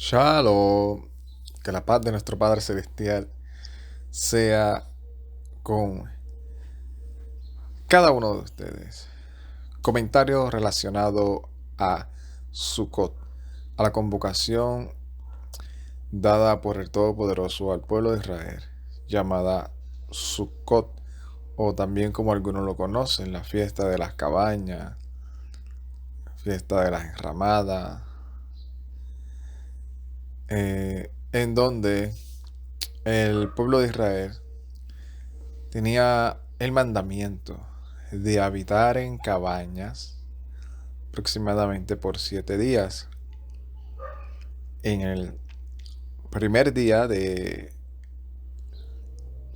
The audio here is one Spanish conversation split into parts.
Shalom, que la paz de nuestro Padre Celestial sea con cada uno de ustedes. Comentario relacionado a Sukkot, a la convocación dada por el Todopoderoso al pueblo de Israel, llamada Sukkot, o también como algunos lo conocen, la fiesta de las cabañas, fiesta de las enramadas, en donde el pueblo de Israel tenía el mandamiento de habitar en cabañas aproximadamente por 7 días. En el primer día de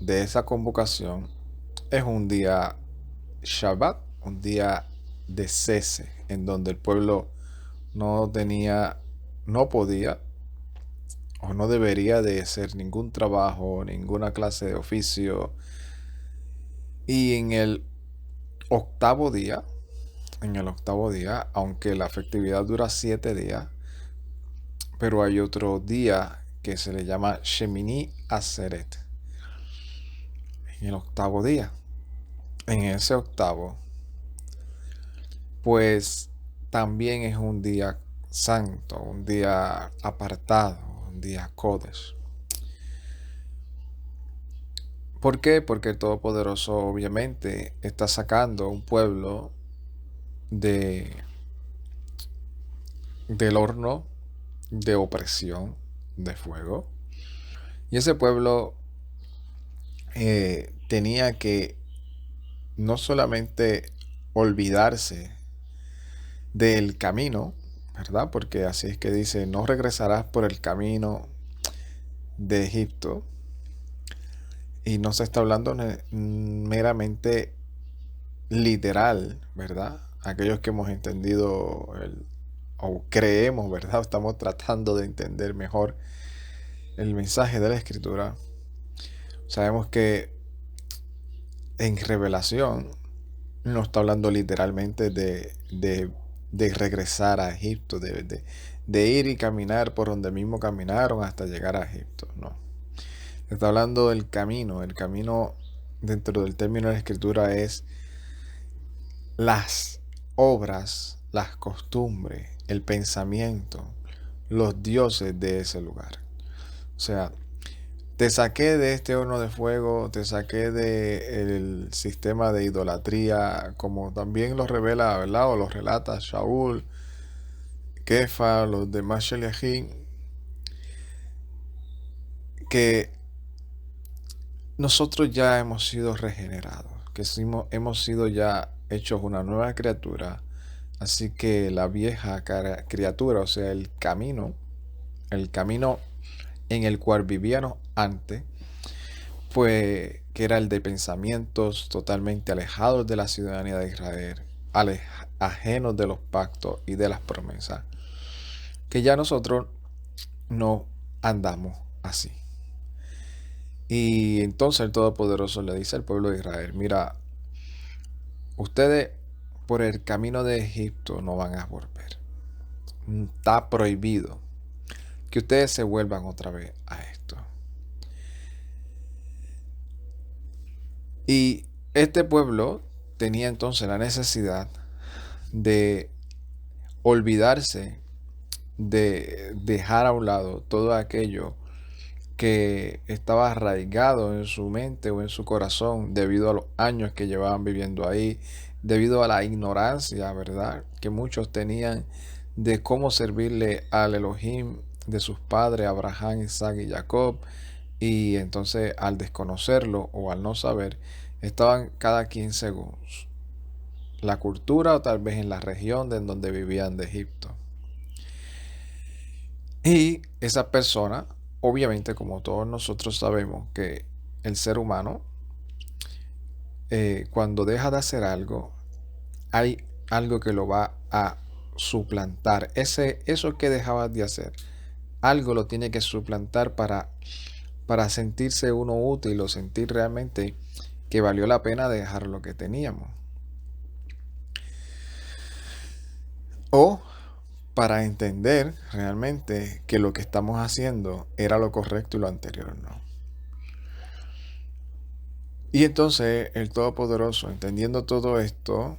esa convocación es un día Shabbat, un día de cese, en donde el pueblo no tenía, no podía o no debería de hacer ningún trabajo, ninguna clase de oficio. Y octavo día, en el octavo día, aunque la festividad dura 7 días, pero hay otro día que se le llama Shemini Aseret, en el octavo día. En ese octavo, pues también es un día santo, un día apartado, un día Kodesh. ¿Por qué? Porque el Todopoderoso obviamente está sacando un pueblo de, del horno de opresión, de fuego. Y ese pueblo tenía que no solamente olvidarse del camino, ¿verdad? Porque así es que dice, no regresarás por el camino de Egipto. Y no se está hablando meramente literal, ¿verdad? Aquellos que hemos entendido o creemos, ¿verdad? Estamos tratando de entender mejor el mensaje de la Escritura. Sabemos que en revelación no está hablando literalmente de regresar a Egipto, de ir y caminar por donde mismo caminaron hasta llegar a Egipto, no. Está hablando del camino. El camino dentro del término de la Escritura es las obras, las costumbres, el pensamiento, los dioses de ese lugar. O sea, te saqué de este horno de fuego, te saqué del sistema de idolatría, como también lo revela, ¿verdad? O lo relata Shaul, Kefa, los demás Sheliachim, que nosotros ya hemos sido regenerados, que hemos sido ya hechos una nueva criatura. Así que la vieja criatura, o sea, el camino en el cual vivíamos antes, pues que era el de pensamientos totalmente alejados de la ciudadanía de Israel, ajenos de los pactos y de las promesas, que ya nosotros no andamos así. Y entonces el Todopoderoso le dice al pueblo de Israel, mira, ustedes por el camino de Egipto no van a volver. Está prohibido que ustedes se vuelvan otra vez a esto. Y este pueblo tenía entonces la necesidad de olvidarse, de dejar a un lado todo aquello que estaba arraigado en su mente o en su corazón debido a los años que llevaban viviendo ahí, debido a la ignorancia, ¿verdad?, que muchos tenían de cómo servirle al Elohim de sus padres, Abraham, Isaac y Jacob. Y entonces al desconocerlo o al no saber, estaban cada quien según la cultura o tal vez en la región en donde vivían de Egipto. Y esa persona, obviamente como todos nosotros sabemos que el ser humano, cuando deja de hacer algo, hay algo que lo va a suplantar. Eso que dejabas de hacer, algo lo tiene que suplantar para sentirse uno útil o sentir realmente que valió la pena dejar lo que teníamos. O para entender realmente que lo que estamos haciendo era lo correcto y lo anterior no. Y entonces el Todopoderoso, entendiendo todo esto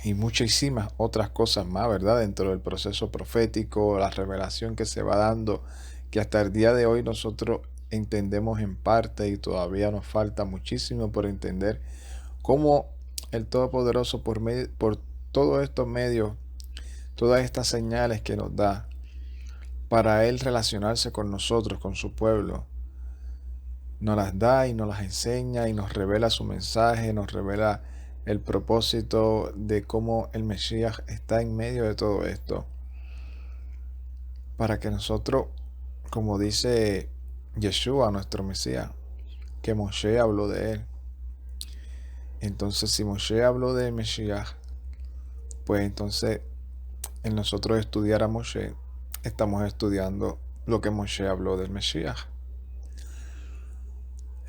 y muchísimas otras cosas más, ¿verdad? Dentro del proceso profético, la revelación que se va dando, que hasta el día de hoy nosotros entendemos en parte y todavía nos falta muchísimo por entender cómo el Todopoderoso por todos estos medios, todas estas señales que nos da para Él relacionarse con nosotros, con su pueblo, nos las da y nos las enseña y nos revela su mensaje, nos revela el propósito de cómo el Mesías está en medio de todo esto. Para que nosotros, como dice Yeshua, nuestro Mesías, que Moshe habló de él. Entonces, si Moshe habló de Mesías, pues entonces en nosotros estudiar a Moshe, estamos estudiando lo que Moshe habló del Mesías.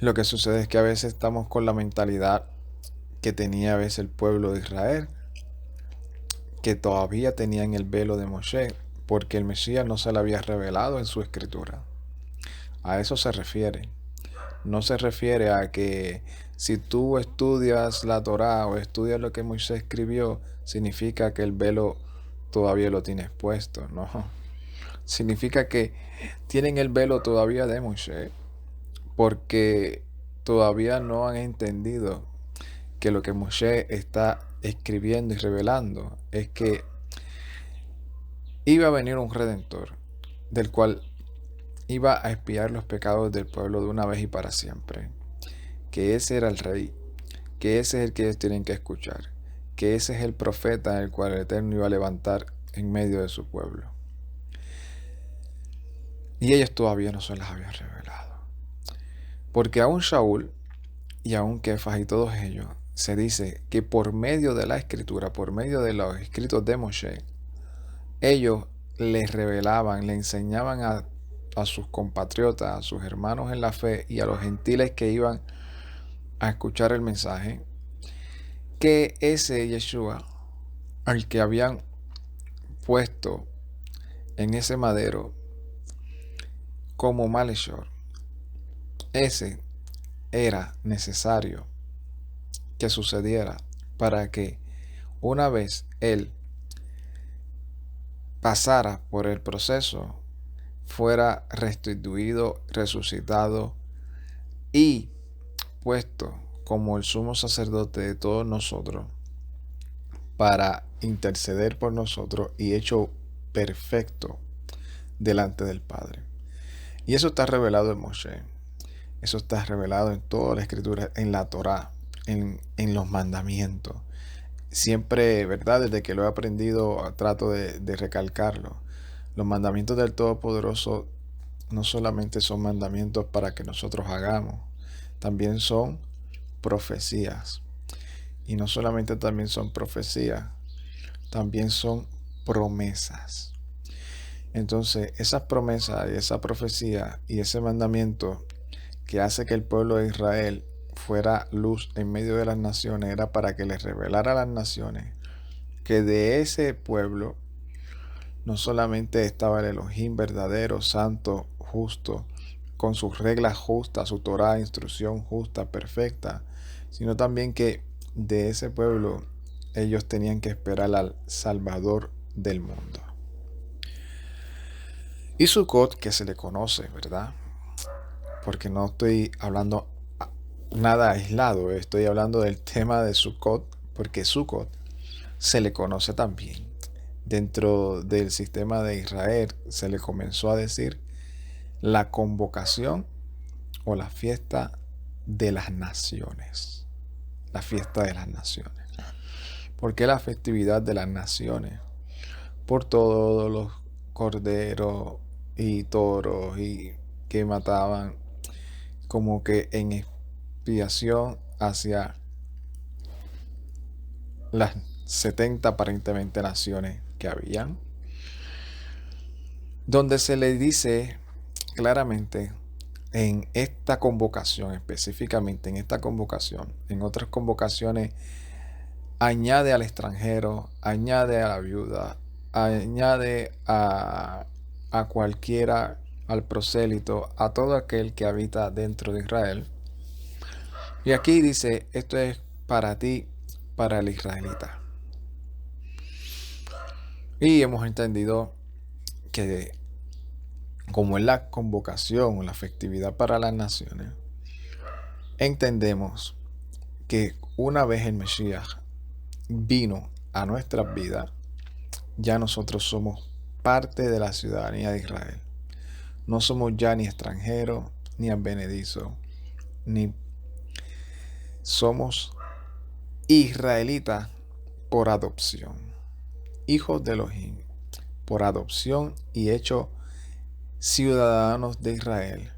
Lo que sucede es que a veces estamos con la mentalidad que tenía a veces el pueblo de Israel, que todavía tenían el velo de Moshe, porque el Mesías no se le había revelado en su escritura. A eso se refiere. No se refiere a que si tú estudias la Torá o estudias lo que Moisés escribió, significa que el velo todavía lo tienes puesto. No. Significa que tienen el velo todavía de Moisés, porque todavía no han entendido que lo que Moshe está escribiendo y revelando es que iba a venir un redentor, del cual iba a expiar los pecados del pueblo de una vez y para siempre. Que ese era el rey, que ese es el que ellos tienen que escuchar, que ese es el profeta en el cual el Eterno iba a levantar en medio de su pueblo. Y ellos todavía no se las habían revelado. Porque aún Shaul y aún Kefas y todos ellos, se dice que por medio de la escritura, por medio de los escritos de Moshe, ellos les revelaban, le enseñaban a sus compatriotas, a sus hermanos en la fe y a los gentiles que iban a escuchar el mensaje, que ese Yeshua, al que habían puesto en ese madero como malhechor, ese era necesario que sucediera para que una vez él pasara por el proceso, fuera restituido, resucitado y puesto como el sumo sacerdote de todos nosotros para interceder por nosotros y hecho perfecto delante del Padre. Y eso está revelado en Moshe. Eso está revelado en toda la escritura, en la Torá, en los mandamientos. Siempre, ¿verdad? Desde que lo he aprendido, trato de recalcarlo. Los mandamientos del Todopoderoso no solamente son mandamientos para que nosotros hagamos, también son profecías. Y no solamente también son profecías, también son promesas. Entonces, esas promesas y esa profecía y ese mandamiento que hace que el pueblo de Israel fuera luz en medio de las naciones era para que les revelara a las naciones que de ese pueblo no solamente estaba el Elohim verdadero, santo, justo, con sus reglas justas, su Torá, instrucción justa, perfecta, sino también que de ese pueblo ellos tenían que esperar al Salvador del mundo. Y Sukkot, que se le conoce, ¿verdad? Porque no estoy hablando nada aislado, estoy hablando del tema de Sukkot, porque Sukkot se le conoce también. Dentro del sistema de Israel se le comenzó a decir la convocación o la fiesta de las naciones. La fiesta de las naciones. ¿Por qué la festividad de las naciones? Por todos los corderos y toros y que mataban como que en expiación hacia las 70 aparentemente naciones que habían, donde se le dice claramente en esta convocación, específicamente en esta convocación, en otras convocaciones añade al extranjero, añade a la viuda, añade a cualquiera, al prosélito, a todo aquel que habita dentro de Israel. Y aquí dice, esto es para ti, para el israelita. Y hemos entendido que como es la convocación o la festividad para las naciones, entendemos que una vez el Mesías vino a nuestras vidas, ya nosotros somos parte de la ciudadanía de Israel. No somos ya ni extranjeros, ni advenedizos, ni somos israelitas por adopción, hijos de Elohim, por adopción y hechos ciudadanos de Israel,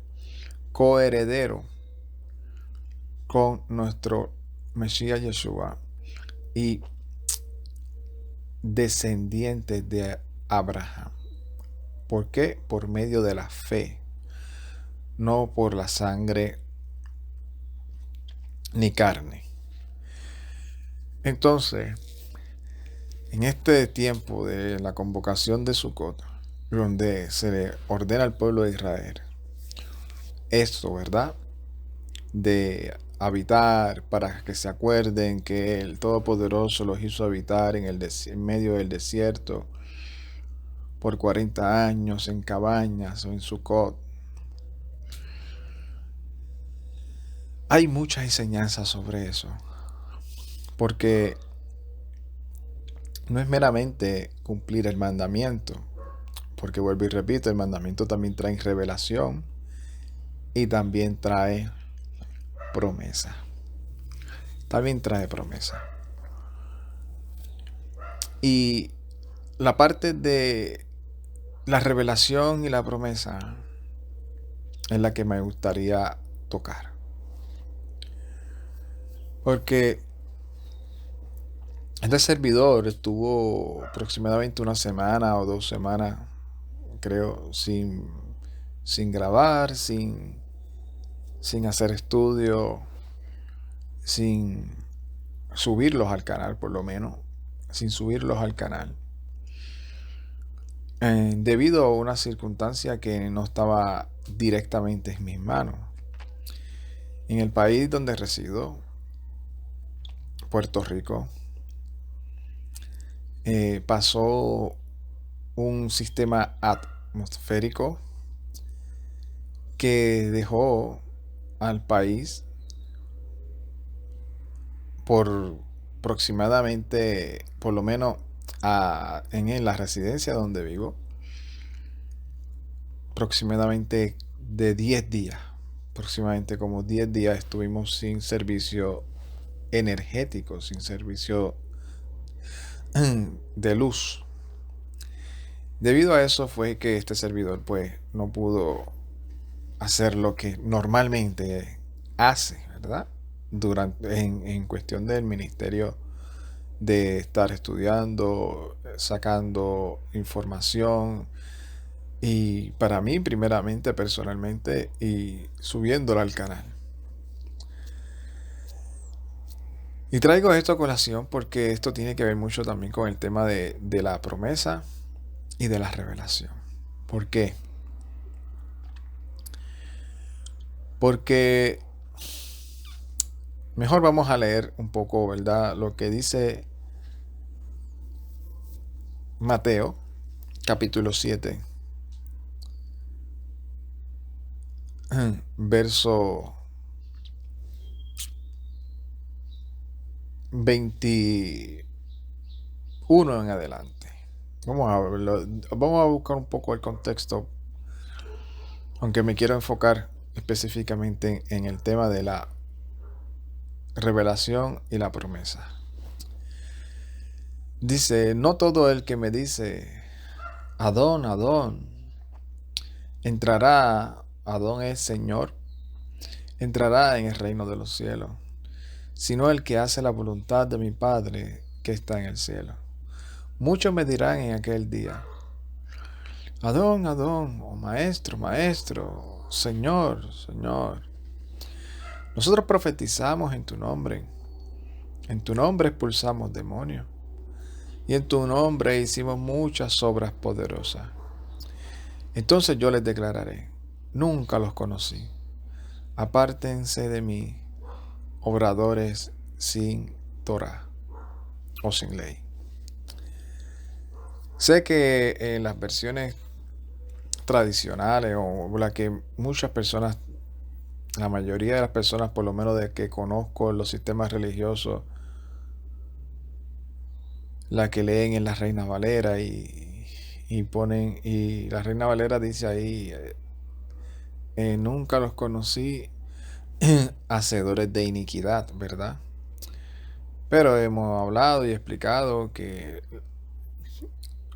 coheredero con nuestro Mesías Yeshua y descendientes de Abraham. ¿Por qué? Por medio de la fe, no por la sangre ni carne. Entonces, en este tiempo de la convocación de Sukkot, donde se le ordena al pueblo de Israel esto, ¿verdad? De habitar, para que se acuerden que el Todopoderoso los hizo habitar en medio del desierto por 40 años en cabañas o en Sukkot. Hay muchas enseñanzas sobre eso, porque no es meramente cumplir el mandamiento, porque vuelvo y repito, el mandamiento también trae revelación y también trae promesa. También trae promesa. Y la parte de la revelación y la promesa es la que me gustaría tocar. Porque este servidor estuvo aproximadamente una semana o 2 semanas, creo, sin grabar, sin hacer estudio, sin subirlos al canal, por lo menos, sin subirlos al canal. Debido a una circunstancia que no estaba directamente en mis manos. En el país donde resido, Puerto Rico, pasó un sistema atmosférico que dejó al país por aproximadamente, por lo menos en la residencia donde vivo, aproximadamente de 10 días. Aproximadamente como 10 días estuvimos sin servicio energético, sin servicio de luz. Debido a eso fue que este servidor pues no pudo hacer lo que normalmente hace, ¿verdad? En cuestión del ministerio, de estar estudiando, sacando información, y para mí primeramente, personalmente, y subiéndola al canal. Y traigo esto a colación porque esto tiene que ver mucho también con el tema de la promesa y de la revelación. ¿Por qué? Porque mejor vamos a leer un poco, ¿verdad?, lo que dice Mateo, capítulo 7, verso 21 en adelante. Vamos a verlo. Vamos a buscar un poco el contexto, aunque me quiero enfocar específicamente en el tema de la revelación y la promesa. Dice: no todo el que me dice Adón, Adón, entrará, Adón es Señor, entrará en el reino de los cielos, sino el que hace la voluntad de mi Padre que está en el cielo. Muchos me dirán en aquel día: Adón, Adón, oh maestro, maestro, Señor, Señor, nosotros profetizamos en tu nombre expulsamos demonios, y en tu nombre hicimos muchas obras poderosas. Entonces yo les declararé, nunca los conocí. Apártense de mí, obradores sin Torah o sin ley. Sé que en las versiones tradicionales o la que muchas personas, la mayoría de las personas por lo menos de que conozco en los sistemas religiosos, la que leen en la Reina Valera y ponen, y la Reina Valera dice ahí, nunca los conocí hacedores de iniquidad, ¿verdad? Pero hemos hablado y explicado que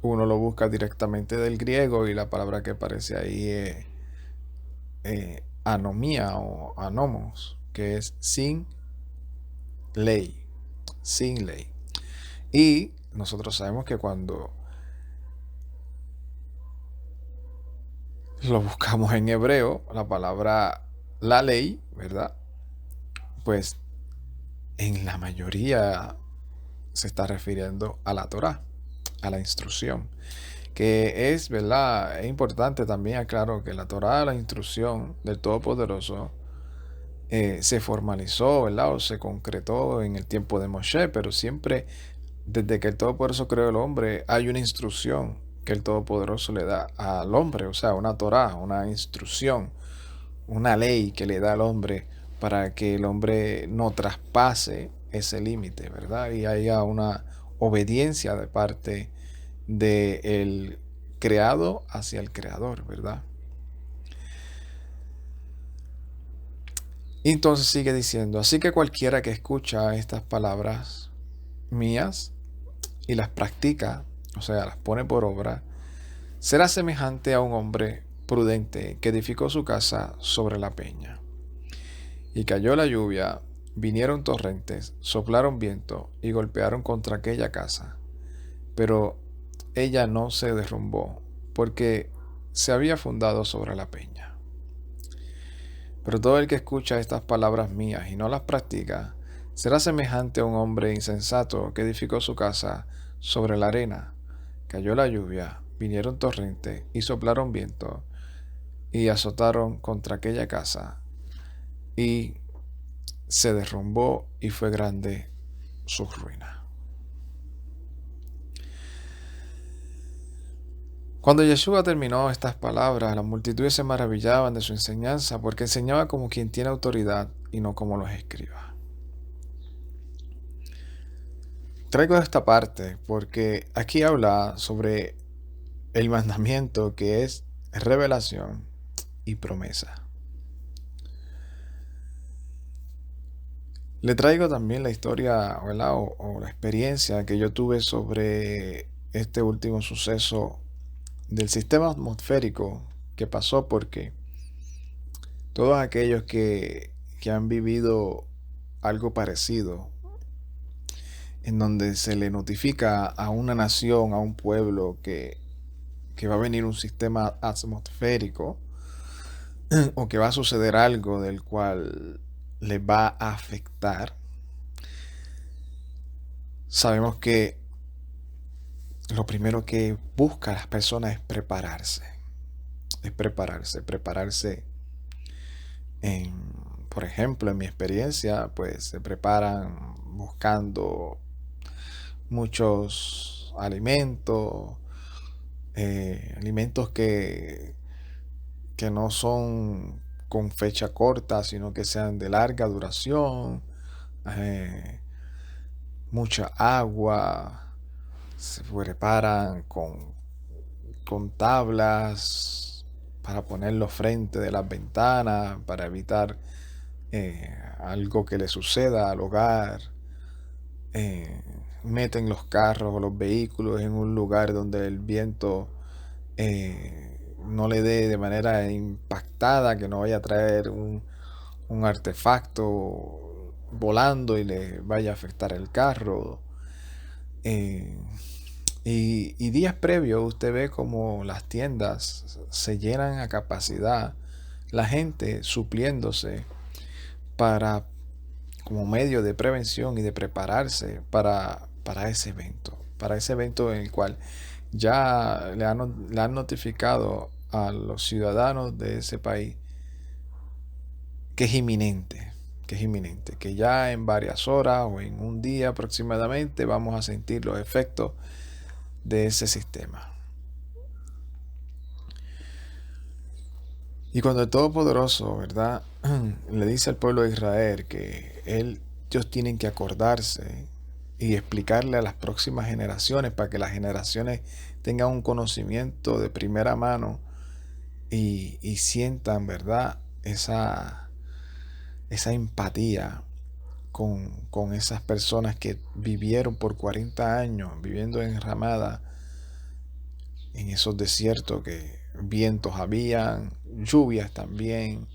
uno lo busca directamente del griego y la palabra que aparece ahí es anomía o anomos, que es sin ley, sin ley. Y nosotros sabemos que cuando lo buscamos en hebreo, la palabra la ley, ¿verdad? Pues en la mayoría se está refiriendo a la Torá, a la instrucción, que es, ¿verdad? Es importante también aclarar que la Torá, la instrucción del Todopoderoso, se formalizó, ¿verdad? O se concretó en el tiempo de Moshe, pero siempre, desde que el Todopoderoso creó el hombre, hay una instrucción que el Todopoderoso le da al hombre, o sea, una Torá, una instrucción, una ley que le da al hombre para que el hombre no traspase ese límite, ¿verdad? Y haya una obediencia de parte del creado hacia el creador, ¿verdad? Y entonces sigue diciendo, así que cualquiera que escucha estas palabras mías y las practica, o sea, las pone por obra, será semejante a un hombre prudente que edificó su casa sobre la peña. Y cayó la lluvia, vinieron torrentes, soplaron viento y golpearon contra aquella casa. Pero ella no se derrumbó, porque se había fundado sobre la peña. Pero todo el que escucha estas palabras mías y no las practica, será semejante a un hombre insensato que edificó su casa sobre la arena. Cayó la lluvia, vinieron torrentes y soplaron viento y azotaron contra aquella casa, y se derrumbó y fue grande su ruina. Cuando Yeshua terminó estas palabras, las multitudes se maravillaban de su enseñanza, porque enseñaba como quien tiene autoridad y no como los escribas. Traigo esta parte porque aquí habla sobre el mandamiento que es revelación y promesa. Le traigo también la historia, ¿verdad? O la experiencia que yo tuve sobre este último suceso del sistema atmosférico que pasó, porque todos aquellos que han vivido algo parecido, en donde se le notifica a una nación, a un pueblo que va a venir un sistema atmosférico o que va a suceder algo del cual les va a afectar, sabemos que lo primero que busca las personas es prepararse. Prepararse por ejemplo, en mi experiencia, pues se preparan buscando muchos alimentos, alimentos que no son con fecha corta, sino que sean de larga duración, mucha agua, se preparan con tablas para ponerlo frente de las ventanas, para evitar algo que le suceda al hogar. Meten los carros o los vehículos en un lugar donde el viento no le dé de manera impactada, que no vaya a traer un artefacto volando y le vaya a afectar el carro. Y días previos usted ve como las tiendas se llenan a capacidad, la gente supliéndose como medio de prevención y de prepararse para ese evento. para ese evento en el cual ya le han notificado a los ciudadanos de ese país que es inminente, que es inminente, que ya en varias horas o en un día aproximadamente vamos a sentir los efectos de ese sistema. Y cuando el Todopoderoso, ¿verdad?, le dice al pueblo de Israel que ellos tienen que acordarse y explicarle a las próximas generaciones para que las generaciones tengan un conocimiento de primera mano y sientan, ¿verdad?, esa empatía con esas personas que vivieron por 40 años viviendo en Ramada, en esos desiertos que vientos habían, lluvias también,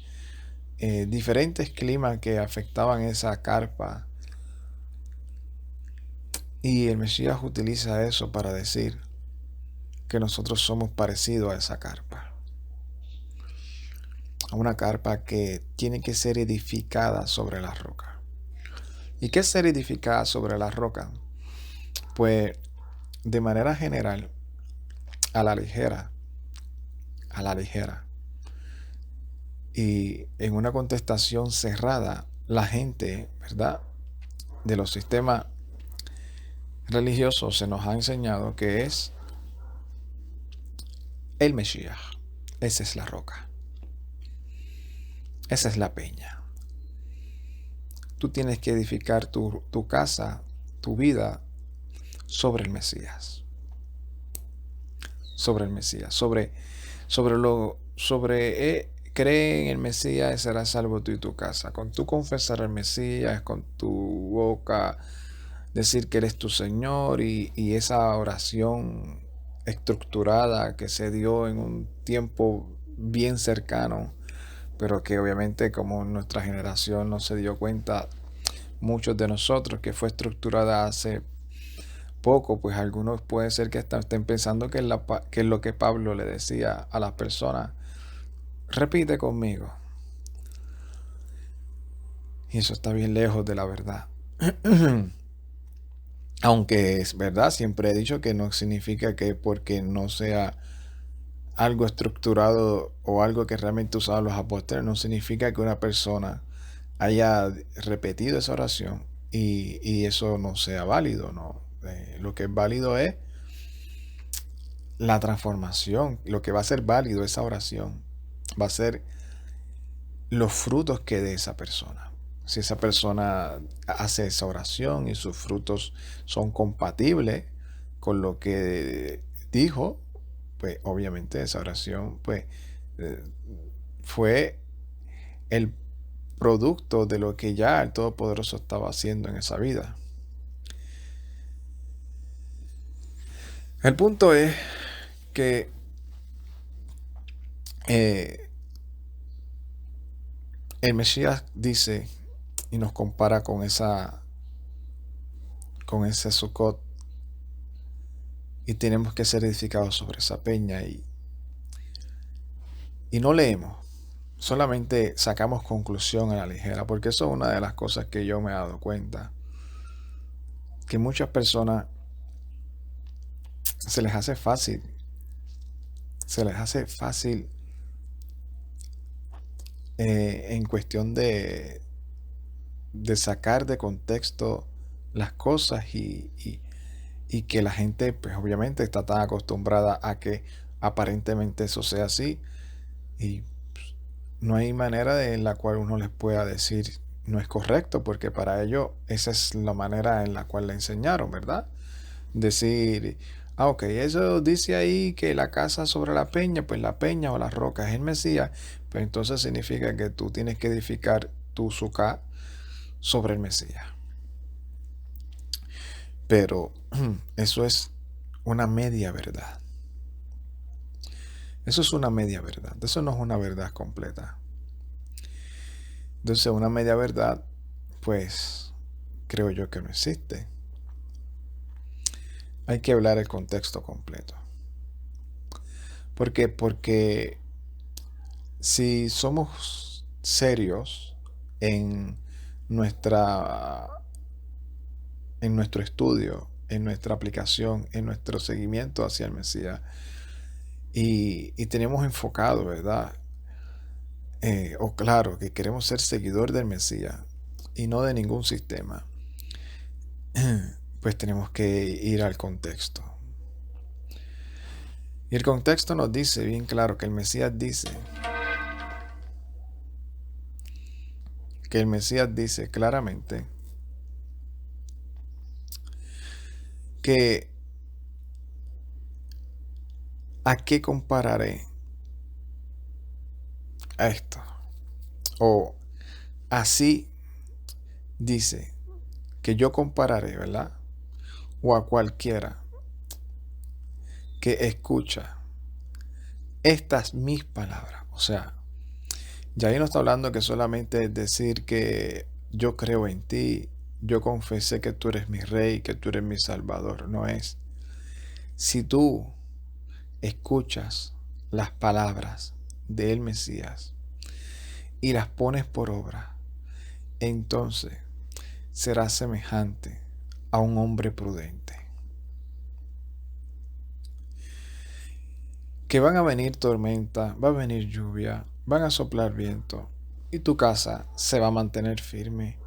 diferentes climas que afectaban esa carpa. Y el Mesías utiliza eso para decir que nosotros somos parecidos a esa carpa. A una carpa que tiene que ser edificada sobre la roca. ¿Y qué es ser edificada sobre la roca? Pues de manera general, a la ligera, y en una contestación cerrada, la gente, ¿verdad?, de los sistemas religiosos se nos ha enseñado que es el Mesías. Esa es la roca. Esa es la peña. Tú tienes que edificar tu casa, tu vida, sobre el Mesías. Sobre el Mesías. Cree en el Mesías y serás salvo tú y tu casa. Con tu confesar al Mesías, con tu boca decir que eres tu Señor y esa oración estructurada que se dio en un tiempo bien cercano, pero que obviamente como nuestra generación no se dio cuenta, muchos de nosotros, que fue estructurada hace poco, pues algunos puede ser que estén pensando que es lo que Pablo le decía a las personas: repite conmigo. Y eso está bien lejos de la verdad. Aunque es verdad, siempre he dicho que no significa que porque no sea algo estructurado o algo que realmente usaban los apóstoles, no significa que una persona haya repetido esa oración y eso no sea válido, ¿no? Lo que es válido es la transformación. Lo que va a ser válido esa oración va a ser los frutos que dé esa persona. Si esa persona hace esa oración y sus frutos son compatibles con lo que dijo, pues obviamente esa oración pues fue el producto de lo que ya el Todopoderoso estaba haciendo en esa vida. El punto es que el Mesías dice y nos compara con ese Sukkot, y tenemos que ser edificados sobre esa peña, y no leemos, solamente sacamos conclusión a la ligera, porque eso es una de las cosas que yo me he dado cuenta, que muchas personas se les hace fácil en cuestión de sacar de contexto las cosas y que la gente pues obviamente está tan acostumbrada a que aparentemente eso sea así, y pues, no hay manera en la cual uno les pueda decir no es correcto, porque para ellos esa es la manera en la cual le enseñaron, ¿verdad? Decir, ok, eso dice ahí que la casa sobre la peña, pues la peña o la roca es el Mesías, pues entonces significa que tú tienes que edificar tu sukkah sobre el Mesías. Pero eso es una media verdad. Eso es una media verdad. Eso no es una verdad completa. Entonces, una media verdad, pues, creo yo que no existe. Hay que hablar el contexto completo. ¿Por qué? Porque si somos serios en nuestro estudio en nuestra aplicación, en nuestro seguimiento hacia el Mesías. Y tenemos enfocado, ¿verdad? O claro, que queremos ser seguidor del Mesías y no de ningún sistema. Pues tenemos que ir al contexto. Y el contexto nos dice bien claro que el Mesías dice claramente que ¿a qué compararé a esto? O así dice que yo compararé, ¿verdad? O a cualquiera que escucha estas mis palabras. O sea, ya ahí no está hablando que solamente es decir que yo creo en ti, yo confesé que tú eres mi rey, que tú eres mi salvador. No es. Si tú escuchas las palabras del Mesías y las pones por obra, entonces serás semejante a un hombre prudente. Que van a venir tormenta, va a venir lluvia, van a soplar viento y tu casa se va a mantener firme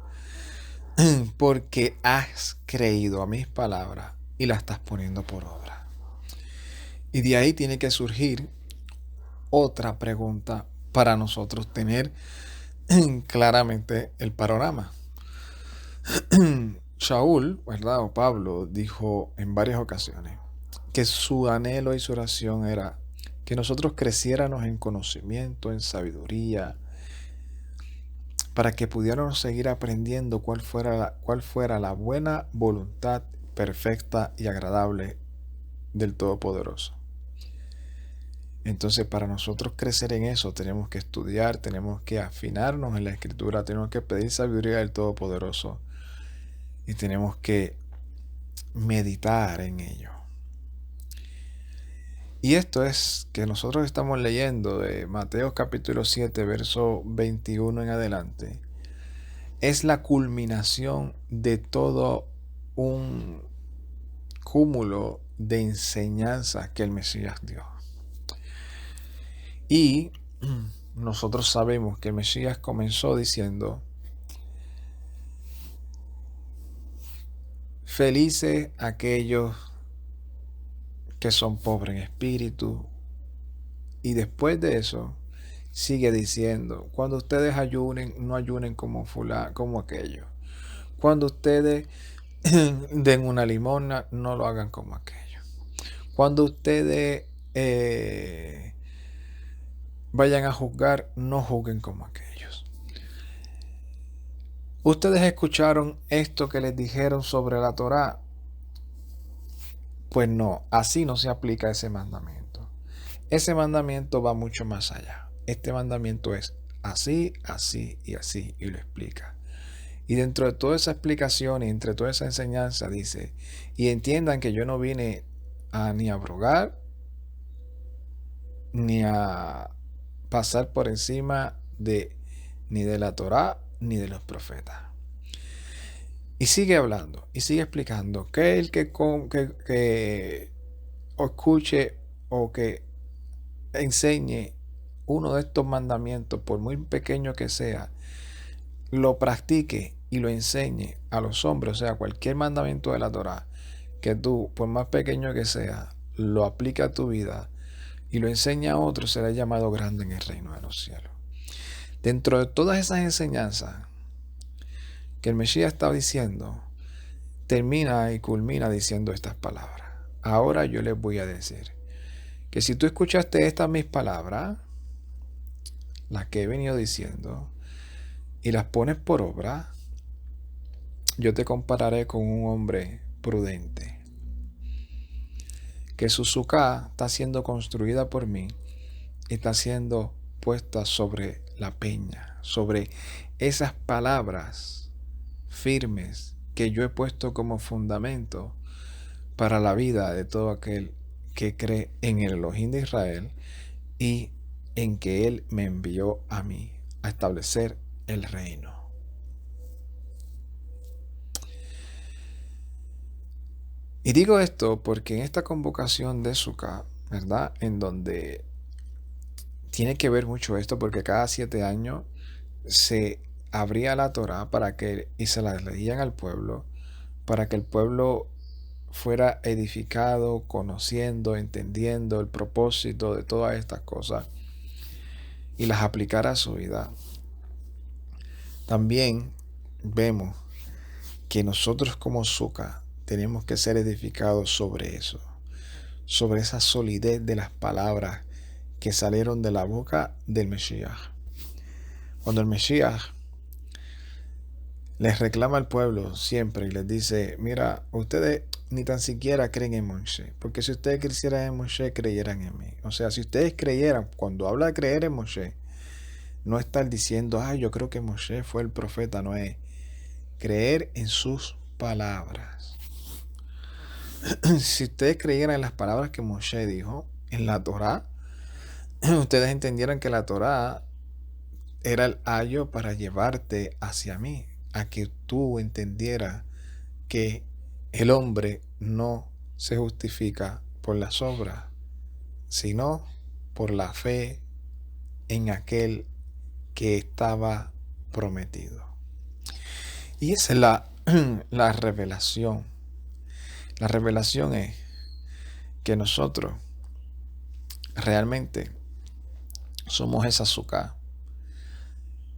porque has creído a mis palabras y las estás poniendo por obra. Y de ahí tiene que surgir otra pregunta para nosotros tener claramente el panorama. Shaul, ¿verdad? O Pablo dijo en varias ocasiones que su anhelo y su oración era que nosotros creciéramos en conocimiento, en sabiduría, para que pudiéramos seguir aprendiendo cuál fuera la buena voluntad perfecta y agradable del Todopoderoso. Entonces, para nosotros crecer en eso, tenemos que estudiar, tenemos que afinarnos en la Escritura, tenemos que pedir sabiduría del Todopoderoso y tenemos que meditar en ello. Y esto es que nosotros estamos leyendo de Mateo capítulo 7, verso 21 en adelante. Es la culminación de todo un cúmulo de enseñanzas que el Mesías dio. Y nosotros sabemos que el Mesías comenzó diciendo: felices aquellos que son pobres en espíritu. Y después de eso sigue diciendo: cuando ustedes ayunen, no ayunen como como aquellos. Cuando ustedes den una limosna, no lo hagan como aquellos. Cuando ustedes vayan a juzgar, no juzguen como aquellos. Ustedes escucharon esto que les dijeron sobre la Torá. Pues no, así no se aplica ese mandamiento. Ese mandamiento va mucho más allá. Este mandamiento es así, así y así, y lo explica. Y dentro de toda esa explicación y entre toda esa enseñanza dice: y entiendan que yo no vine ni a abrogar, ni a pasar por encima ni de la Torá, ni de los profetas. Y sigue hablando, y sigue explicando que el que escuche o que enseñe uno de estos mandamientos, por muy pequeño que sea, lo practique y lo enseñe a los hombres, o sea, cualquier mandamiento de la Torá, que tú, por más pequeño que sea, lo aplica a tu vida y lo enseña a otros, será llamado grande en el reino de los cielos. Dentro de todas esas enseñanzas que el Mesías está diciendo, termina y culmina diciendo estas palabras: ahora yo les voy a decir que si tú escuchaste estas mis palabras, las que he venido diciendo, y las pones por obra, yo te compararé con un hombre prudente, que su sucá está siendo construida por mí y está siendo puesta sobre la peña, sobre esas palabras firmes que yo he puesto como fundamento para la vida de todo aquel que cree en el Elohim de Israel y en que Él me envió a mí a establecer el reino. Y digo esto porque en esta convocación de Sukkah, ¿verdad? En donde tiene que ver mucho esto, porque cada 7 años se abría la Torá y se la leían al pueblo, para que el pueblo fuera edificado, conociendo, entendiendo el propósito de todas estas cosas y las aplicara a su vida. También vemos que nosotros como Sukkah tenemos que ser edificados sobre eso, sobre esa solidez de las palabras que salieron de la boca del Mesías. Cuando el Mesías les reclama al pueblo siempre y les dice, mira, ustedes ni tan siquiera creen en Moshe, porque si ustedes creyeran en Moshe, creyeran en mí. O sea, si ustedes creyeran, cuando habla de creer en Moshe, no estar diciendo, yo creo que Moshe fue el profeta, no es creer en sus palabras. Si ustedes creyeran en las palabras que Moshe dijo en la Torá, ustedes entendieran que la Torá era el ayo para llevarte hacia mí, a que tú entendieras que el hombre no se justifica por las obras, sino por la fe en aquel que estaba prometido. Y esa es la revelación. La revelación es que nosotros realmente somos esa Sukkah,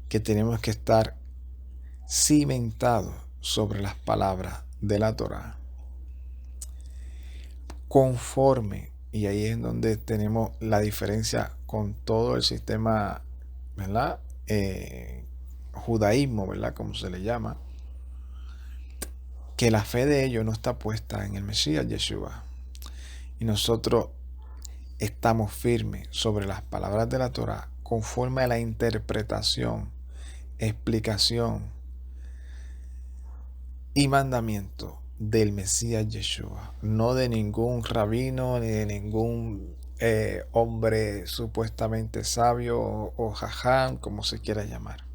que tenemos que estar cimentados sobre las palabras de la Torá, conforme, y ahí es donde tenemos la diferencia con todo el sistema, ¿verdad? Judaísmo, ¿verdad? Como se le llama, que la fe de ellos no está puesta en el Mesías Yeshua. Y nosotros estamos firmes sobre las palabras de la Torá, conforme a la interpretación, explicación y mandamiento del Mesías Yeshua, no de ningún rabino ni de ningún hombre supuestamente sabio o jaján, como se quiera llamar,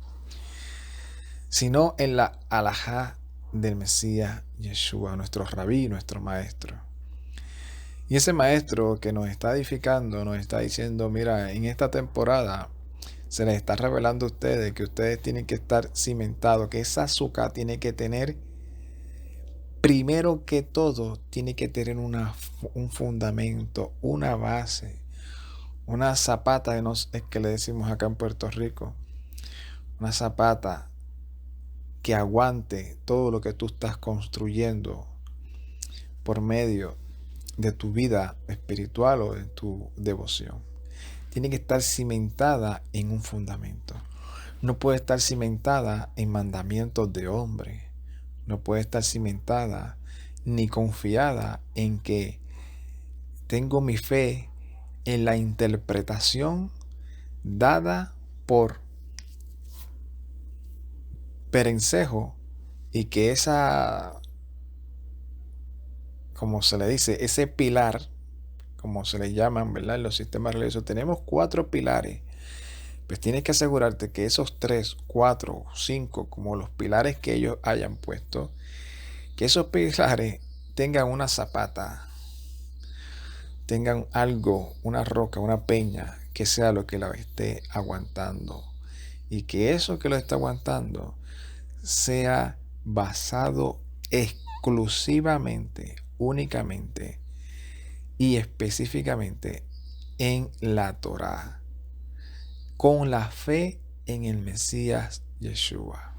sino en la alajá del Mesías Yeshua, nuestro rabí, nuestro maestro. Y ese maestro que nos está edificando, nos está diciendo, mira, en esta temporada se les está revelando a ustedes que ustedes tienen que estar cimentados, que esa azúcar tiene que tener, primero que todo, tiene que tener un fundamento, una base, una zapata, que le decimos acá en Puerto Rico, una zapata que aguante todo lo que tú estás construyendo por medio de tu vida espiritual o de tu devoción. Tiene que estar cimentada en un fundamento. No puede estar cimentada en mandamientos de hombre. No puede estar cimentada ni confiada en que tengo mi fe en la interpretación dada por Perencejo y que como se le dice, ese pilar, como se le llaman, ¿verdad? En los sistemas religiosos tenemos 4 pilares. Pues tienes que asegurarte que esos 3, 4, 5, como los pilares que ellos hayan puesto, que esos pilares tengan una zapata, tengan algo, una roca, una peña, que sea lo que la esté aguantando. Y que eso que lo está aguantando sea basado exclusivamente, únicamente y específicamente en la Torá, con la fe en el Mesías Yeshua.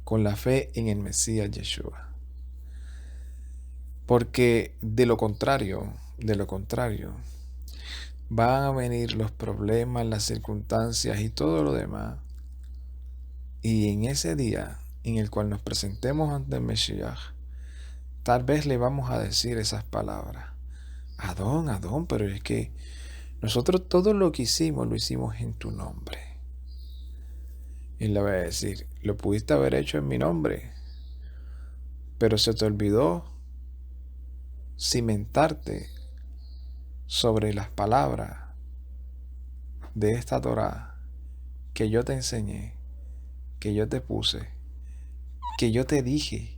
Con la fe en el Mesías Yeshua. Porque de lo contrario, van a venir los problemas, las circunstancias y todo lo demás. Y en ese día en el cual nos presentemos ante el Mesías, tal vez le vamos a decir esas palabras. Adón, pero es que nosotros todo lo que hicimos, lo hicimos en tu nombre. Y le voy a decir, lo pudiste haber hecho en mi nombre, pero se te olvidó cimentarte sobre las palabras de esta Torá que yo te enseñé, que yo te puse, que yo te dije,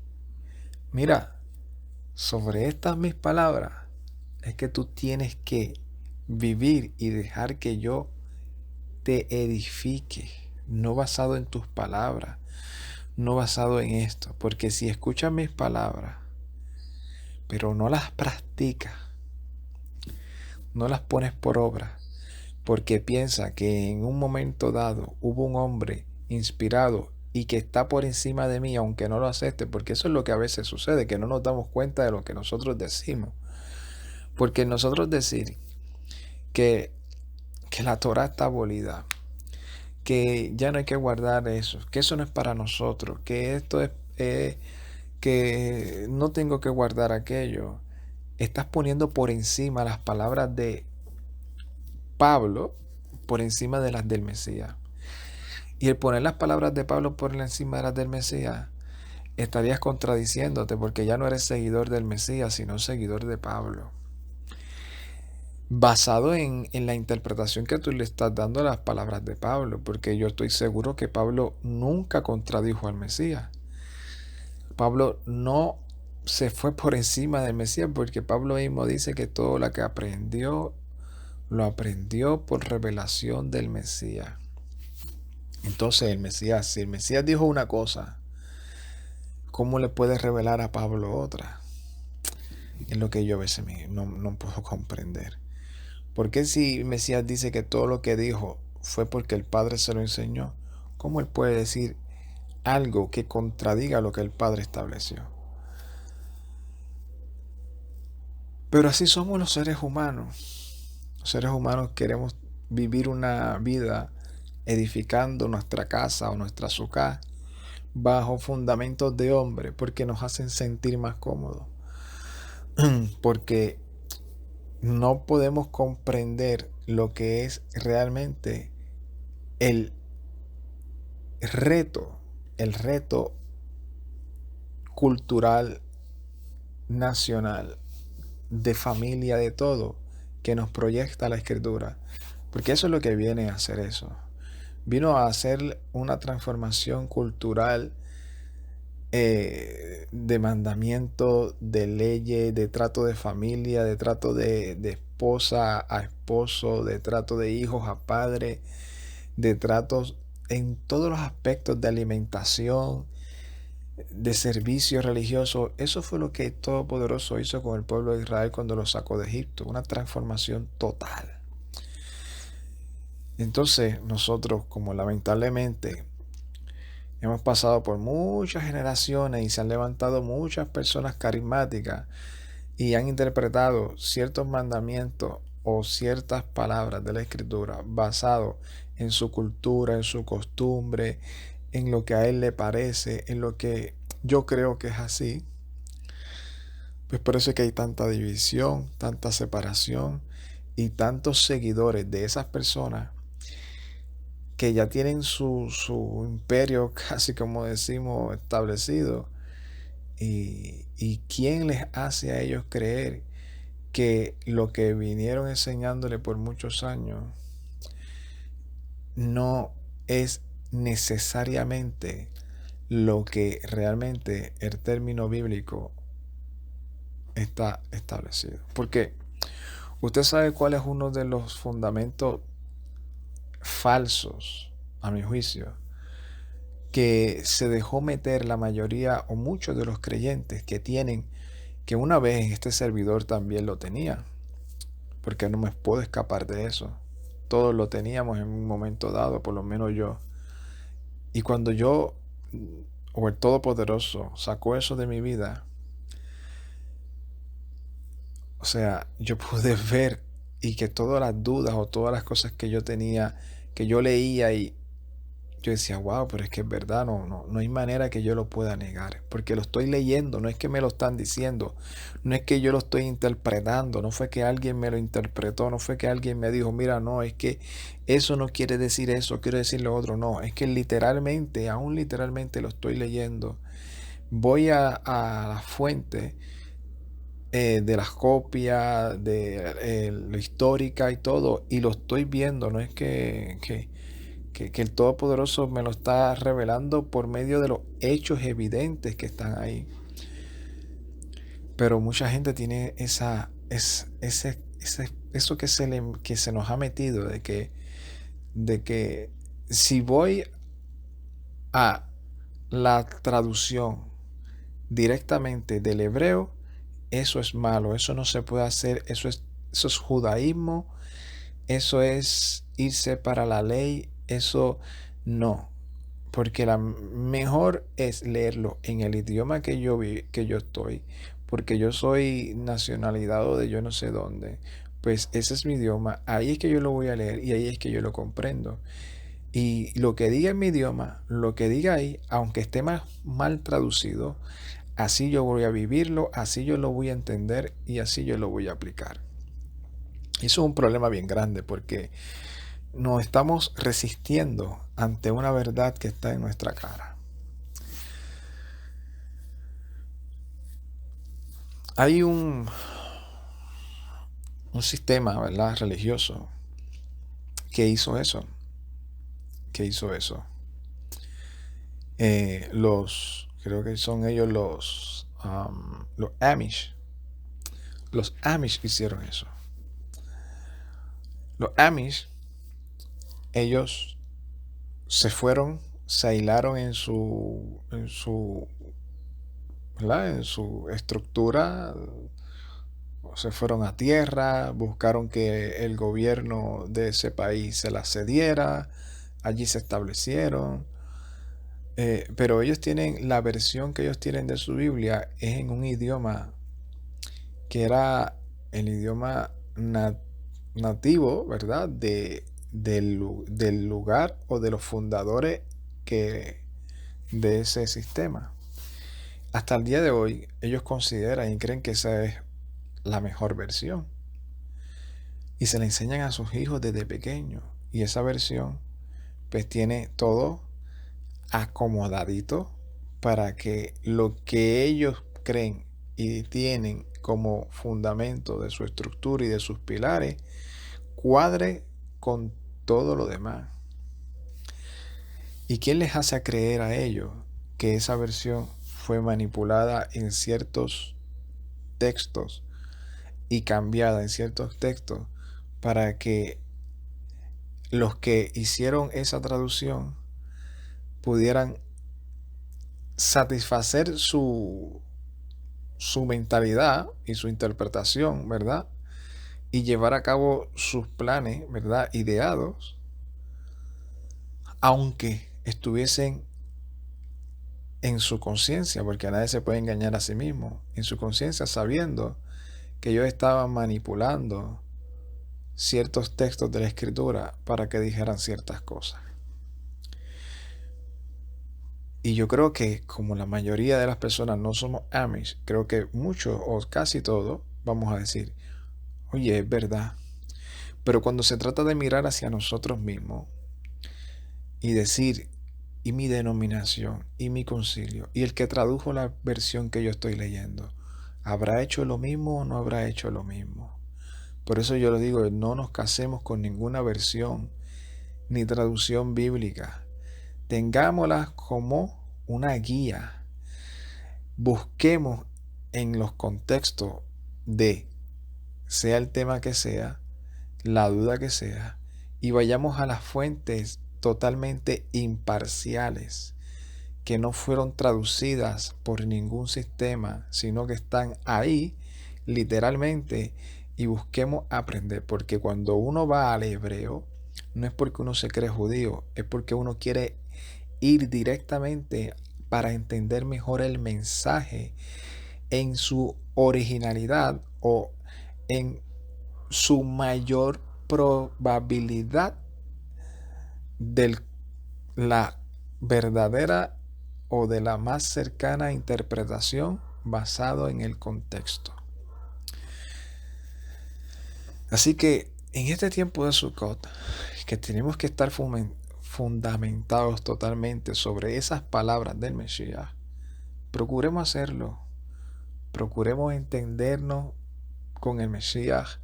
mira, sobre estas mis palabras es que tú tienes que vivir y dejar que yo te edifique, no basado en tus palabras, no basado en esto, porque si escuchas mis palabras, pero no las practicas, no las pones por obra, porque piensa que en un momento dado hubo un hombre inspirado y que está por encima de mí, aunque no lo acepte, porque eso es lo que a veces sucede, que no nos damos cuenta de lo que nosotros decimos. Porque nosotros decir que, que la Torah está abolida, que ya no hay que guardar eso, que eso no es para nosotros, que esto es, que no tengo que guardar aquello, estás poniendo por encima las palabras de Pablo por encima de las del Mesías. Y el poner las palabras de Pablo por encima de las del Mesías, estarías contradiciéndote porque ya no eres seguidor del Mesías, sino seguidor de Pablo. Basado en la interpretación que tú le estás dando a las palabras de Pablo, porque yo estoy seguro que Pablo nunca contradijo al Mesías. Pablo no se fue por encima del Mesías, porque Pablo mismo dice que todo lo que aprendió, lo aprendió por revelación del Mesías. Entonces el Mesías, si el Mesías dijo una cosa, ¿cómo le puede revelar a Pablo otra? Es lo que yo a veces no puedo comprender. ¿Por qué si el Mesías dice que todo lo que dijo fue porque el Padre se lo enseñó? ¿Cómo él puede decir algo que contradiga lo que el Padre estableció? Pero así somos los seres humanos. Los seres humanos queremos vivir una vida edificando nuestra casa o nuestra sucá bajo fundamentos de hombre porque nos hacen sentir más cómodos. Porque no podemos comprender lo que es realmente el reto cultural, nacional, de familia, de todo, que nos proyecta la Escritura. Porque eso es lo que viene a hacer eso. Vino a hacer una transformación cultural, de mandamiento, de leyes, de trato de familia, de trato de esposa a esposo, de trato de hijos a padre, de tratos en todos los aspectos de alimentación, de servicio religioso. Eso fue lo que el Todopoderoso hizo con el pueblo de Israel cuando lo sacó de Egipto, una transformación total. Entonces nosotros, como lamentablemente hemos pasado por muchas generaciones y se han levantado muchas personas carismáticas y han interpretado ciertos mandamientos o ciertas palabras de la Escritura basado en su cultura, en su costumbre, en lo que a él le parece, en lo que yo creo que es así. Pues por eso es que hay tanta división, tanta separación y tantos seguidores de esas personas que ya tienen su imperio, casi como decimos, establecido. Y quién les hace a ellos creer que lo que vinieron enseñándole por muchos años no es necesariamente lo que realmente el término bíblico está establecido. Porque usted sabe cuál es uno de los fundamentos falsos, a mi juicio, que se dejó meter la mayoría o muchos de los creyentes que tienen, que una vez en este servidor también lo tenía, porque no me puedo escapar de eso. Todos lo teníamos en un momento dado, por lo menos yo. Y cuando yo, o el Todopoderoso, sacó eso de mi vida, o sea, yo pude ver y que todas las dudas o todas las cosas que yo tenía, que yo leía y yo decía, wow, pero es que es verdad, no hay manera que yo lo pueda negar, porque lo estoy leyendo, no es que me lo están diciendo, no es que yo lo estoy interpretando, no fue que alguien me lo interpretó, no fue que alguien me dijo, mira, no, es que eso no quiere decir eso, quiere decir lo otro, no, es que literalmente, aún literalmente lo estoy leyendo, voy a la fuente, de las copias, de lo histórica y todo, y lo estoy viendo, no es que el Todopoderoso me lo está revelando por medio de los hechos evidentes que están ahí. Pero mucha gente tiene eso que se nos ha metido de que si voy a la traducción directamente del hebreo, eso es malo, eso no se puede hacer, eso es judaísmo, eso es irse para la ley, eso no. Porque la mejor es leerlo en el idioma que yo estoy, porque yo soy nacionalidad de yo no sé dónde. Pues ese es mi idioma, ahí es que yo lo voy a leer y ahí es que yo lo comprendo. Y lo que diga en mi idioma, lo que diga ahí, aunque esté mal traducido, así yo voy a vivirlo, así yo lo voy a entender y así yo lo voy a aplicar. Y eso es un problema bien grande porque nos estamos resistiendo ante una verdad que está en nuestra cara. Hay un sistema, ¿verdad?, religioso que hizo eso. Creo que son ellos los Amish. Los Amish hicieron eso. Los Amish, ellos se aislaron ¿verdad?, en su estructura, se fueron a tierra, buscaron que el gobierno de ese país se la cediera, allí se establecieron. Pero ellos tienen, la versión que ellos tienen de su Biblia es en un idioma que era el idioma nativo, ¿verdad?, del lugar o de los fundadores de ese sistema. Hasta el día de hoy, ellos consideran y creen que esa es la mejor versión. Y se la enseñan a sus hijos desde pequeños. Y esa versión, pues tiene todo acomodadito para que lo que ellos creen y tienen como fundamento de su estructura y de sus pilares cuadre con todo lo demás. ¿Y quién les hace creer a ellos que esa versión fue manipulada en ciertos textos y cambiada en ciertos textos para que los que hicieron esa traducción pudieran satisfacer su mentalidad y su interpretación, ¿verdad?, y llevar a cabo sus planes, ¿verdad?, ideados, aunque estuviesen en su conciencia, porque a nadie se puede engañar a sí mismo, en su conciencia, sabiendo que ellos estaban manipulando ciertos textos de la escritura para que dijeran ciertas cosas. Y yo creo que como la mayoría de las personas no somos Amish, creo que muchos o casi todos vamos a decir, oye, es verdad. Pero cuando se trata de mirar hacia nosotros mismos y decir, y mi denominación, y mi concilio, y el que tradujo la versión que yo estoy leyendo, ¿habrá hecho lo mismo o no habrá hecho lo mismo? Por eso yo le digo, no nos casemos con ninguna versión ni traducción bíblica. Tengámosla como una guía. Busquemos en los contextos sea el tema que sea, la duda que sea, y vayamos a las fuentes totalmente imparciales, que no fueron traducidas por ningún sistema, sino que están ahí literalmente, y busquemos aprender, porque cuando uno va al hebreo, no es porque uno se cree judío, es porque uno quiere ir directamente para entender mejor el mensaje en su originalidad o en su mayor probabilidad de la verdadera o de la más cercana interpretación basado en el contexto. Así que en este tiempo de Sukkot, que tenemos que estar fundamentados totalmente sobre esas palabras del Mesías, procuremos hacerlo, procuremos entendernos con el Mesías,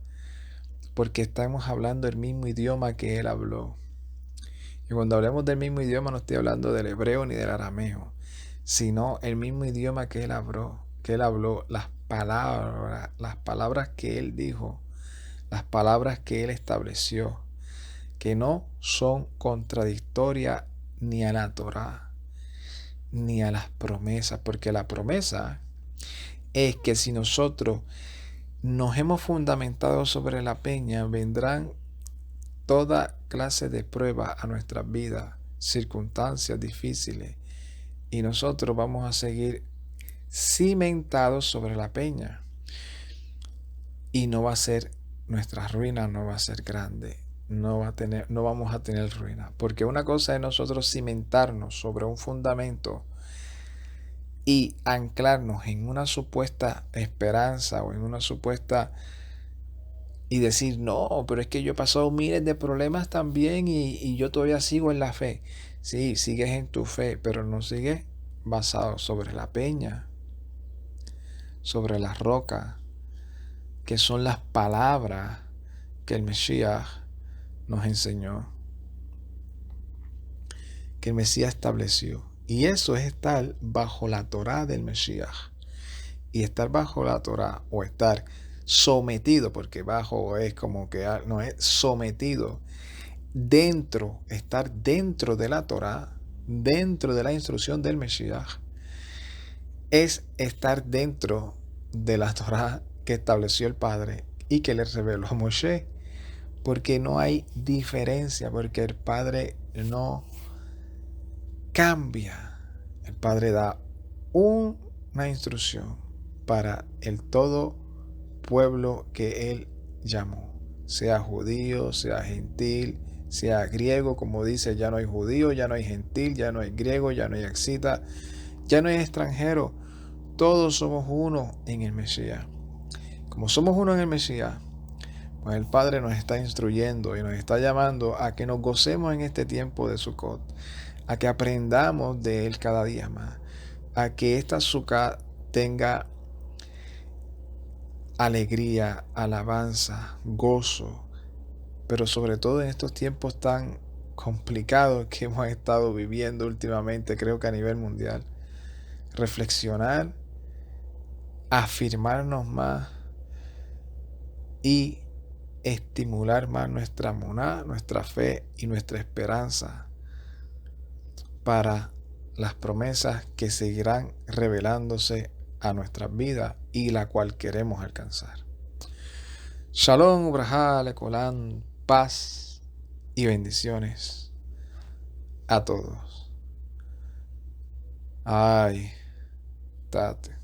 porque estamos hablando el mismo idioma que él habló. Y cuando hablemos del mismo idioma no estoy hablando del hebreo ni del arameo, sino el mismo idioma que él habló, las las palabras que Él dijo, las palabras que Él estableció, que no son contradictorias ni a la Torá, ni a las promesas, porque la promesa es que si nosotros nos hemos fundamentado sobre la peña, vendrán toda clase de pruebas a nuestras vidas, circunstancias difíciles, y nosotros vamos a seguir cimentados sobre la peña. Y no va a ser, nuestra ruina no va a ser grande, no vamos a tener ruina. Porque una cosa es nosotros cimentarnos sobre un fundamento y anclarnos en una supuesta esperanza o en una supuesta y decir, no, pero es que yo he pasado miles de problemas también y yo todavía sigo en la fe. Sí, sigues en tu fe, pero no sigues basado sobre la peña, sobre la roca, que son las palabras que el Mesías nos enseñó, que el Mesías estableció. Y eso es estar bajo la Torá del Mesías. Y estar bajo la Torá o estar sometido, porque bajo es como que no es sometido, dentro, estar dentro de la Torá, dentro de la instrucción del Mesías, es estar dentro de la Torá que estableció el Padre y que le reveló a Moshe, porque no hay diferencia, porque el Padre no cambia. El Padre da una instrucción para el todo pueblo que Él llamó, sea judío, sea gentil, sea griego, como dice, ya no hay judío, ya no hay gentil, ya no hay griego, ya no hay exita, ya no hay extranjero, todos somos uno en el Mesías. Como somos uno en el Mesías, pues el Padre nos está instruyendo y nos está llamando a que nos gocemos en este tiempo de Sukkot, a que aprendamos de Él cada día más, a que esta Sukkot tenga alegría, alabanza, gozo, pero sobre todo en estos tiempos tan complicados que hemos estado viviendo últimamente, creo que a nivel mundial, reflexionar, afirmarnos más y estimular más nuestra moná, nuestra fe y nuestra esperanza para las promesas que seguirán revelándose a nuestras vidas y la cual queremos alcanzar. Shalom, Ubrajá, Lecolán, paz y bendiciones a todos. Ay, tate.